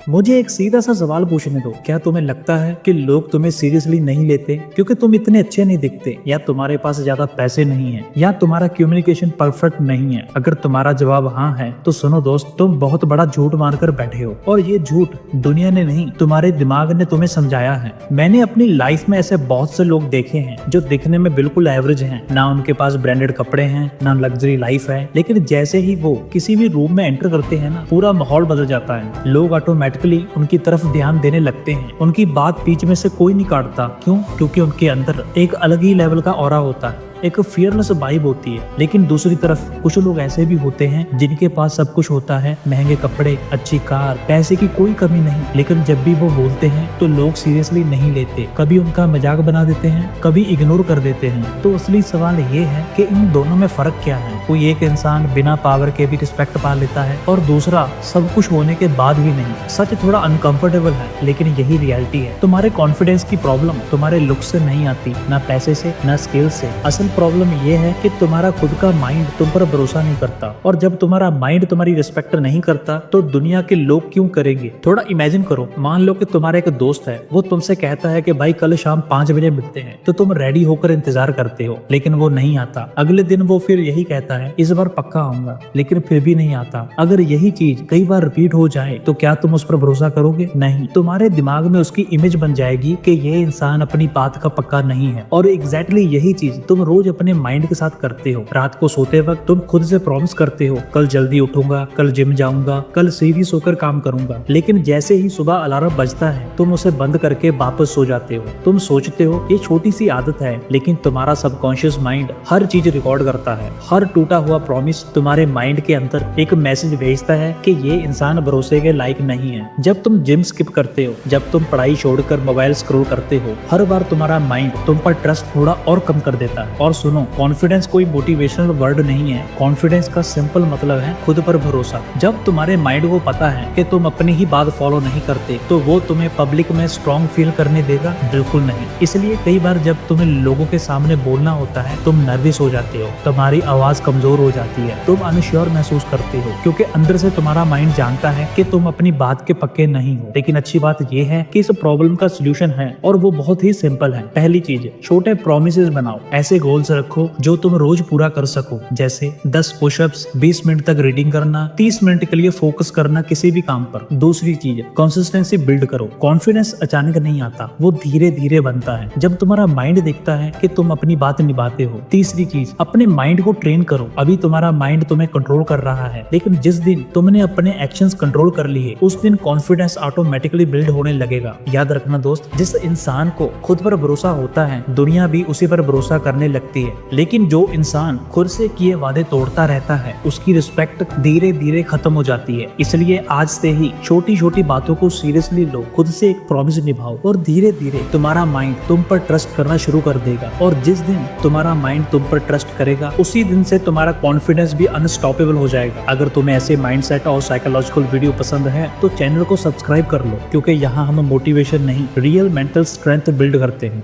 मुझे एक सीधा सा सवाल पूछने दो, क्या तुम्हें लगता है कि लोग तुम्हें सीरियसली नहीं लेते क्योंकि तुम इतने अच्छे नहीं दिखते, या तुम्हारे पास ज्यादा पैसे नहीं है, या तुम्हारा कम्युनिकेशन परफेक्ट नहीं है? अगर तुम्हारा जवाब हाँ है तो सुनो दोस्त, तुम बहुत बड़ा झूठ मारकर बैठे हो, और ये झूठ दुनिया ने नहीं, तुम्हारे दिमाग ने तुम्हें समझाया है। मैंने अपनी लाइफ में ऐसे बहुत से लोग देखे हैं जो दिखने में बिल्कुल एवरेज हैं, ना उनके पास ब्रांडेड कपड़े हैं, ना लग्जरी लाइफ है, लेकिन जैसे ही वो किसी भी रूम में एंटर करते हैं ना, पूरा माहौल बदल जाता है। लोग ऑटोमेटिकली उनकी तरफ ध्यान देने लगते हैं, उनकी बात बीच में से कोई नहीं काटता। क्यों? क्योंकि उनके अंदर एक अलग ही लेवल का ऑरा होता है, एक फियरलेस वाइब होती है। लेकिन दूसरी तरफ कुछ लोग ऐसे भी होते हैं जिनके पास सब कुछ होता है, महंगे कपड़े, अच्छी कार, पैसे की कोई कमी नहीं, लेकिन जब भी वो बोलते हैं तो लोग सीरियसली नहीं लेते, कभी उनका मजाक बना देते हैं, कभी इग्नोर कर देते हैं। तो असली सवाल ये है कि इन दोनों में फर्क क्या है? कोई एक इंसान बिना पावर के भी रिस्पेक्ट पा लेता है और दूसरा सब कुछ होने के बाद भी नहीं। सच थोड़ा अनकंफर्टेबल है, लेकिन यही रियलिटी है। तुम्हारे कॉन्फिडेंस की प्रॉब्लम तुम्हारे लुक से नहीं आती, ना पैसे से, ना स्किल से। असल प्रॉब्लम ये है कि तुम्हारा खुद का माइंड तुम पर भरोसा नहीं करता, और जब तुम्हारा माइंड तुम्हारी रिस्पेक्ट नहीं करता तो दुनिया के लोग क्यों करेंगे? थोड़ा इमेजिन करो, मान लो कि तुम्हारा एक दोस्त है, वो तुमसे कहता है कि भाई कल शाम 5 बजे मिलते हैं, तो तुम रेडी होकर इंतजार करते हो, लेकिन वो नहीं आता। अगले दिन वो फिर यही कहता है, इस बार पक्का आऊंगा, लेकिन फिर भी नहीं आता। अगर यही चीज कई बार रिपीट हो जाए तो क्या तुम उस पर भरोसा करोगे? नहीं। तुम्हारे दिमाग में उसकी इमेज बन जाएगी कि ये इंसान अपनी बात का पक्का नहीं है, और एग्जैक्टली यही चीज तुम रोज अपने माइंड के साथ करते हो। रात को सोते वक्त तुम खुद से प्रॉमिस करते हो, कल जल्दी उठूंगा, कल जिम जाऊंगा, कल सीरियस होकर काम करूंगा, लेकिन जैसे ही सुबह अलार्म बजता है तुम उसे बंद करके वापस सो जाते हो। तुम सोचते हो ये छोटी सी आदत है, लेकिन तुम्हारा सबकॉन्शियस माइंड हर चीज रिकॉर्ड करता है। हर टूटा हुआ प्रॉमिस तुम्हारे माइंड के अंदर एक मैसेज भेजता है कि ये इंसान भरोसे के लायक नहीं है। जब तुम जिम स्किप करते हो, जब तुम पढ़ाई छोड़कर मोबाइल स्क्रॉल करते हो, हर बार तुम्हारा माइंड तुम पर ट्रस्ट थोड़ा और कम कर देता है। और सुनो, कॉन्फिडेंस कोई मोटिवेशनल वर्ड नहीं है। कॉन्फिडेंस का सिंपल मतलब है खुद पर भरोसा। जब तुम्हारे माइंड को पता है कि तुम अपनी ही बात फॉलो नहीं करते, तो वो तुम्हें पब्लिक में स्ट्रॉन्ग फील करने देगा? बिल्कुल नहीं। इसलिए कई बार जब तुम्हें लोगों के सामने बोलना होता है तुम नर्वस हो जाते हो, तुम्हारी आवाज कमजोर हो जाती है, तुम अनश्योर महसूस करते हो, क्योंकि अंदर से तुम्हारा माइंड जानता है कि तुम अपनी बात के पक्के नहीं हो। लेकिन अच्छी बात यह है कि इस प्रॉब्लम का सोल्यूशन है, और वो बहुत ही सिंपल है। पहली चीज, छोटे प्रोमिसेस बनाओ। ऐसे गोल्स रखो जो तुम रोज पूरा कर सको, जैसे 10 पुशअप्स, 20 मिनट तक रीडिंग करना, 30 मिनट के लिए फोकस करना किसी भी काम पर। दूसरी चीज, कंसिस्टेंसी बिल्ड करो। कॉन्फिडेंस अचानक नहीं आता, वो धीरे धीरे बनता है जब तुम्हारा माइंड देखता है कि तुम अपनी बात निभाते हो। तीसरी चीज, अपने माइंड को ट्रेन करो। अभी तुम्हारा माइंड तुम्हें कंट्रोल कर रहा है, लेकिन जिस दिन तुमने अपने एक्शंस कंट्रोल कर लिए, उस दिन कॉन्फिडेंस ऑटोमेटिकली बिल्ड होने लगेगा। याद रखना दोस्त, जिस इंसान को खुद पर भरोसा होता है, दुनिया भी उसी पर भरोसा करने लगती है। लेकिन जो इंसान खुद से किए वादे तोड़ता रहता है, उसकी रिस्पेक्ट धीरे धीरे खत्म हो जाती है। इसलिए आज से ही छोटी छोटी बातों को सीरियसली लो, खुद से एक प्रॉमिस निभाओ, और धीरे धीरे तुम्हारा माइंड तुम पर ट्रस्ट करना शुरू कर देगा। और जिस दिन तुम्हारा माइंड तुम पर ट्रस्ट करेगा, उसी दिन से तुम्हारा कॉन्फिडेंस भी अनस्टॉपेबल हो जाएगा। अगर तुम्हें ऐसे माइंडसेट और साइकोलॉजिकल वीडियो पसंद है तो चैनल को सब्सक्राइब कर लो, क्योंकि यहाँ हम मोटिवेशन नहीं, रियल मेंटल स्ट्रेंथ बिल्ड करते हैं।